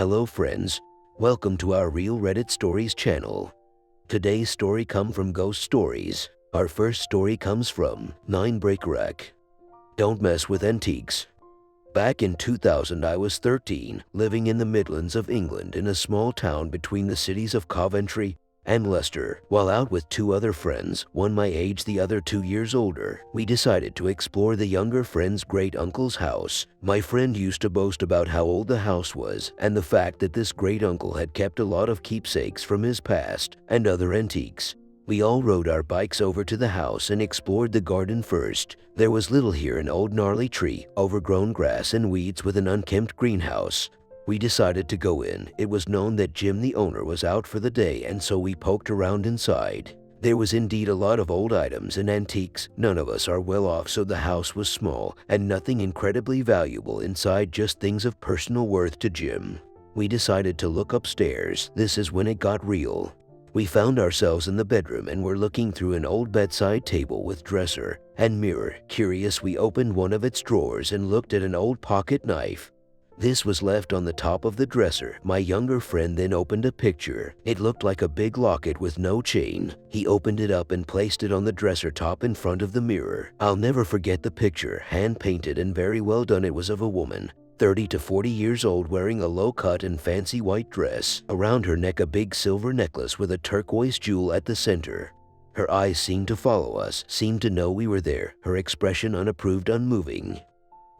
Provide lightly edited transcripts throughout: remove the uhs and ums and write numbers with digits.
Hello friends, welcome to our Real Reddit Stories channel. Today's story comes from Ghost Stories. Our first story comes from 9 Breakerack. Don't mess with antiques. Back in 2000 I was 13, living in the Midlands of England in a small town between the cities of Coventry and Leicester. While out with 2 other friends, one my age, the other 2 years older, we decided to explore the younger friend's great-uncle's house. My friend used to boast about how old the house was and the fact that this great-uncle had kept a lot of keepsakes from his past and other antiques. We all rode our bikes over to the house and explored the garden first. There was little here: an old gnarly tree, overgrown grass and weeds with an unkempt greenhouse. We decided to go in. It was known that Jim, the owner, was out for the day, and so we poked around inside. There was indeed a lot of old items and antiques. None of us are well off, so the house was small and nothing incredibly valuable inside, just things of personal worth to Jim. We decided to look upstairs. This is when it got real. We found ourselves in the bedroom and were looking through an old bedside table with dresser and mirror. Curious, we opened one of its drawers and looked at an old pocket knife. This was left on the top of the dresser. My younger friend then opened a picture. It looked like a big locket with no chain. He opened it up and placed it on the dresser top in front of the mirror. I'll never forget the picture, hand-painted and very well done. It was of a woman, 30 to 40 years old, wearing a low-cut and fancy white dress. Around her neck a big silver necklace with a turquoise jewel at the center. Her eyes seemed to follow us, seemed to know we were there, her expression unapproved, unmoving.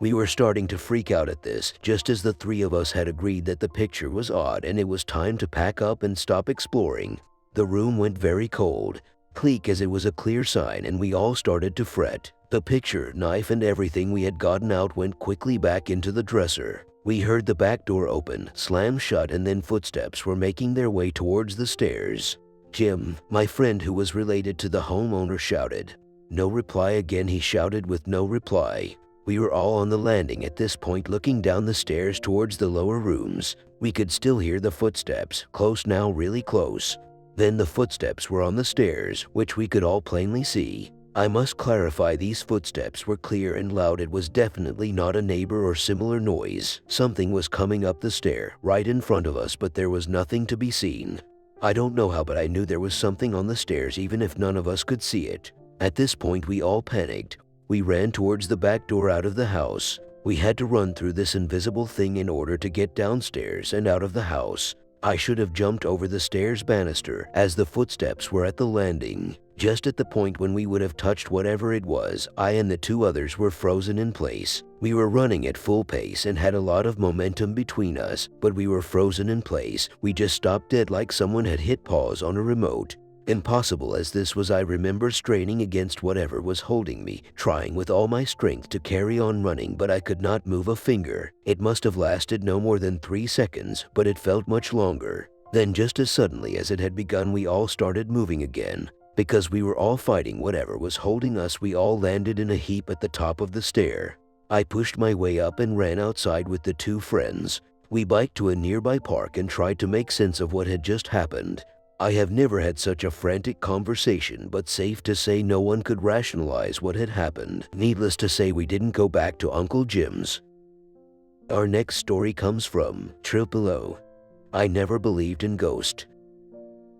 We were starting to freak out at this, just as the 3 of us had agreed that the picture was odd and it was time to pack up and stop exploring. The room went very cold, bleak, as it was a clear sign, and we all started to fret. The picture, knife and everything we had gotten out went quickly back into the dresser. We heard the back door open, slam shut, and then footsteps were making their way towards the stairs. Jim, my friend who was related to the homeowner, shouted. No reply. Again he shouted with no reply. We were all on the landing at this point, looking down the stairs towards the lower rooms. We could still hear the footsteps, close now, really close. Then the footsteps were on the stairs, which we could all plainly see. I must clarify, these footsteps were clear and loud. It was definitely not a neighbor or similar noise. Something was coming up the stair, right in front of us, but there was nothing to be seen. I don't know how, but I knew there was something on the stairs, even if none of us could see it. At this point we all panicked. We ran towards the back door out of the house. We had to run through this invisible thing in order to get downstairs and out of the house. I should have jumped over the stairs banister, as the footsteps were at the landing. Just at the point when we would have touched whatever it was, I and the 2 others were frozen in place. We were running at full pace and had a lot of momentum between us, but we were frozen in place. We just stopped dead, like someone had hit pause on a remote. Impossible as this was, I remember straining against whatever was holding me, trying with all my strength to carry on running, but I could not move a finger. It must have lasted no more than 3 seconds, but it felt much longer. Then, just as suddenly as it had begun, we all started moving again. Because we were all fighting whatever was holding us, we all landed in a heap at the top of the stair. I pushed my way up and ran outside with the 2 friends. We biked to a nearby park and tried to make sense of what had just happened. I have never had such a frantic conversation, but safe to say no one could rationalize what had happened. Needless to say, we didn't go back to Uncle Jim's. Our next story comes from O. I never believed in ghosts.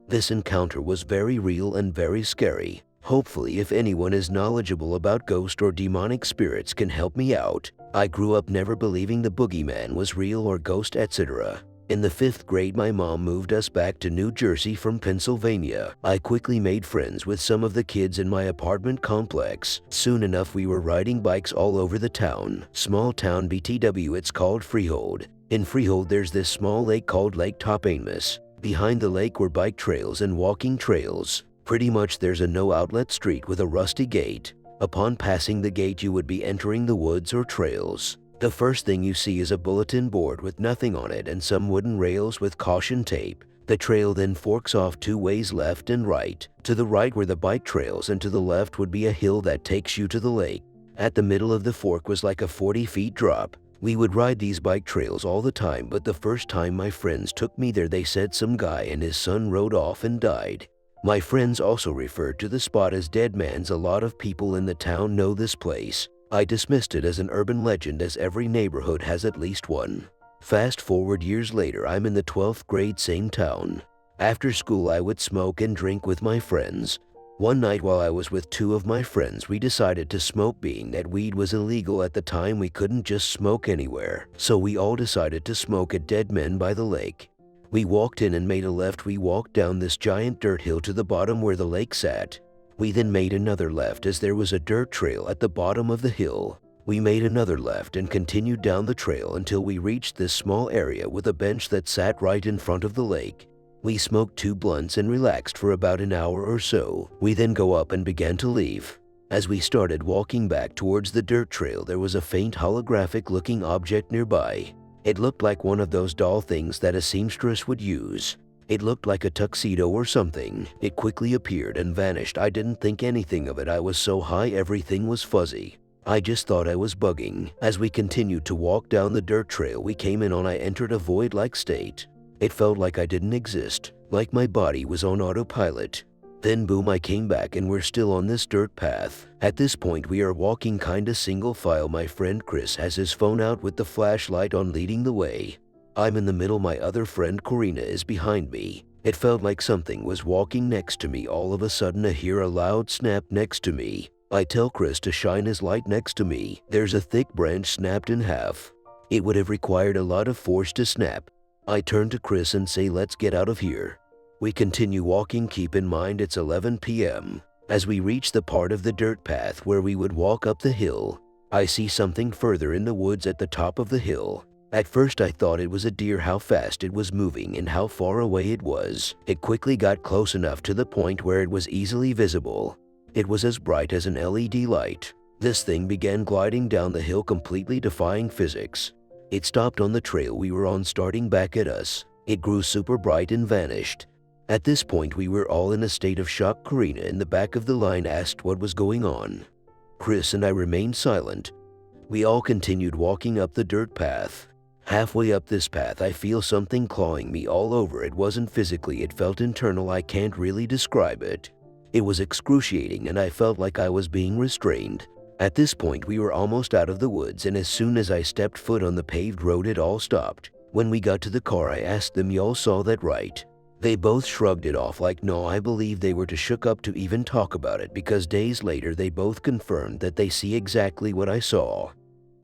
This encounter was very real and very scary. Hopefully, if anyone is knowledgeable about ghost or demonic spirits, can help me out. I grew up never believing the boogeyman was real or ghost, etc. In the 5th grade, my mom moved us back to New Jersey from Pennsylvania. I quickly made friends with some of the kids in my apartment complex. Soon enough, we were riding bikes all over the town. Small town BTW, it's called Freehold. In Freehold, there's this small lake called Lake Topanemus. Behind the lake were bike trails and walking trails. Pretty much there's a no-outlet street with a rusty gate. Upon passing the gate, you would be entering the woods or trails. The first thing you see is a bulletin board with nothing on it and some wooden rails with caution tape. The trail then forks off 2 ways, left and right. To the right were the bike trails, and to the left would be a hill that takes you to the lake. At the middle of the fork was like a 40-foot drop. We would ride these bike trails all the time, but the first time my friends took me there, they said some guy and his son rode off and died. My friends also referred to the spot as Dead Man's. A lot of people in the town know this place. I dismissed it as an urban legend, as every neighborhood has at least one. Fast forward years later, I'm in the 12th grade, same town. After school, I would smoke and drink with my friends. One night while I was with two of my friends, we decided to smoke. Being that weed was illegal at the time, we couldn't just smoke anywhere. So we all decided to smoke at Dead Men by the lake. We walked in and made a left. We walked down this giant dirt hill to the bottom where the lake sat. We then made another left as there was a dirt trail at the bottom of the hill. We made another left and continued down the trail until we reached this small area with a bench that sat right in front of the lake. We smoked 2 blunts and relaxed for about an hour or so. We then go up and began to leave. As we started walking back towards the dirt trail, there was a faint holographic-looking object nearby. It looked like one of those doll things that a seamstress would use. It looked like a tuxedo or something. It quickly appeared and vanished. I didn't think anything of it. I was so high, everything was fuzzy. I just thought I was bugging. As we continued to walk down the dirt trail we came in on, I entered a void-like state. It felt like I didn't exist, like my body was on autopilot. Then boom, I came back and we're still on this dirt path. At this point we are walking kinda single file. My friend Chris has his phone out with the flashlight on, leading the way. I'm in the middle, my other friend Corina is behind me. It felt like something was walking next to me. All of a sudden I hear a loud snap next to me. I tell Chris to shine his light next to me. There's a thick branch snapped in half. It would have required a lot of force to snap. I turn to Chris and say, let's get out of here. We continue walking. Keep in mind it's 11 p.m. As we reach the part of the dirt path where we would walk up the hill, I see something further in the woods at the top of the hill. At first I thought it was a deer. How fast it was moving and how far away it was. It quickly got close enough to the point where it was easily visible. It was as bright as an LED light. This thing began gliding down the hill, completely defying physics. It stopped on the trail we were on, starting back at us. It grew super bright and vanished. At this point we were all in a state of shock. Corina in the back of the line asked what was going on. Chris and I remained silent. We all continued walking up the dirt path. Halfway up this path I feel something clawing me all over. It wasn't physically, it felt internal. I can't really describe it. It was excruciating and I felt like I was being restrained. At this point we were almost out of the woods, and as soon as I stepped foot on the paved road it all stopped. When we got to the car I asked them, y'all saw that right? They both shrugged it off like no. I believe they were too shook up to even talk about it, because days later they both confirmed that they see exactly what I saw.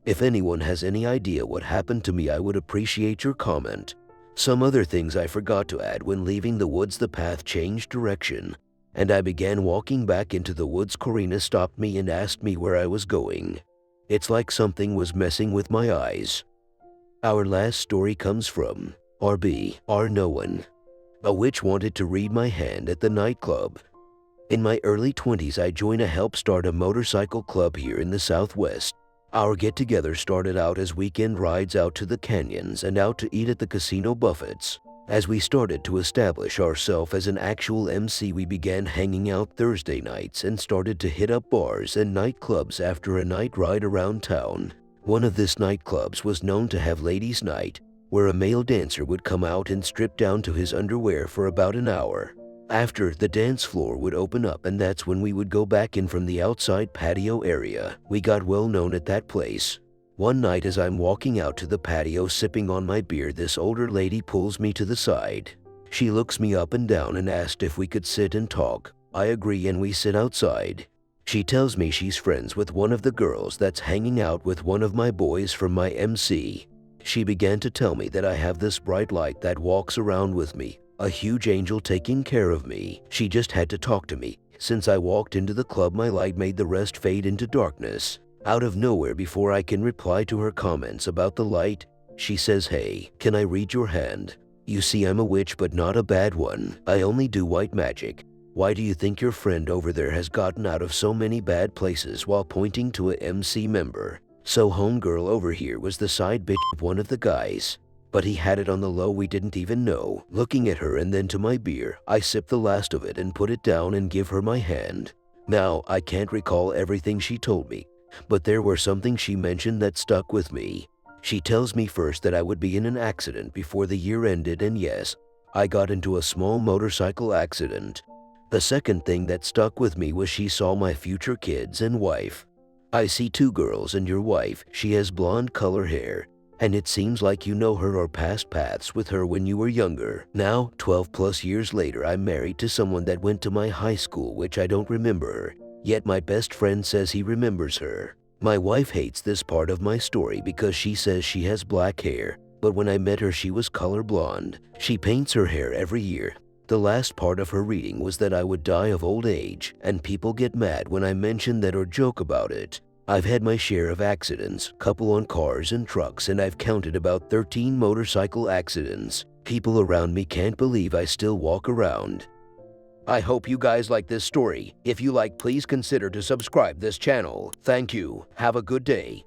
If anyone has any idea what happened to me, I would appreciate your comment. Some other things I forgot to add. When leaving the woods the path changed direction and I began walking back into the woods. Corina stopped me and asked me where I was going. It's like something was messing with my eyes. Our last story comes from RB, No One. A witch wanted to read my hand at the nightclub. In my early 20s, I joined a help start a motorcycle club here in the Southwest. Our get-together started out as weekend rides out to the canyons and out to eat at the casino buffets. As we started to establish ourselves as an actual MC, we began hanging out Thursday nights and started to hit up bars and nightclubs after a night ride around town. One of these nightclubs was known to have ladies' night, where a male dancer would come out and strip down to his underwear for about an hour. After, the dance floor would open up, and that's when we would go back in from the outside patio area. We got well known at that place. One night as I'm walking out to the patio sipping on my beer, this older lady pulls me to the side. She looks me up and down and asked if we could sit and talk. I agree and we sit outside. She tells me she's friends with one of the girls that's hanging out with one of my boys from my MC. She began to tell me that I have this bright light that walks around with me, a huge angel taking care of me. She just had to talk to me. Since I walked into the club, my light made the rest fade into darkness. Out of nowhere, before I can reply to her comments about the light, she says, "Hey, can I read your hand? You see, I'm a witch, but not a bad one. I only do white magic. Why do you think your friend over there has gotten out of so many bad places?" while pointing to a MC member. So homegirl over here was the side bitch of one of the guys. But he had it on the low, we didn't even know. Looking at her and then to my beer, I sipped the last of it and put it down and give her my hand. Now, I can't recall everything she told me, but there were something she mentioned that stuck with me. She tells me first that I would be in an accident before the year ended, and yes, I got into a small motorcycle accident. The second thing that stuck with me was she saw my future kids and wife. "I see 2 girls and your wife. She has blonde color hair. And it seems like you know her or passed paths with her when you were younger. Now, 12 plus years later, I'm married to someone that went to my high school, which I don't remember. Yet my best friend says he remembers her. My wife hates this part of my story because she says she has black hair, but when I met her she was color blonde. She paints her hair every year. The last part of her reading was that I would die of old age, and people get mad when I mention that or joke about it. I've had my share of accidents, couple on cars and trucks, and I've counted about 13 motorcycle accidents. People around me can't believe I still walk around. I hope you guys like this story. If you like, please consider to subscribe this channel. Thank you. Have a good day.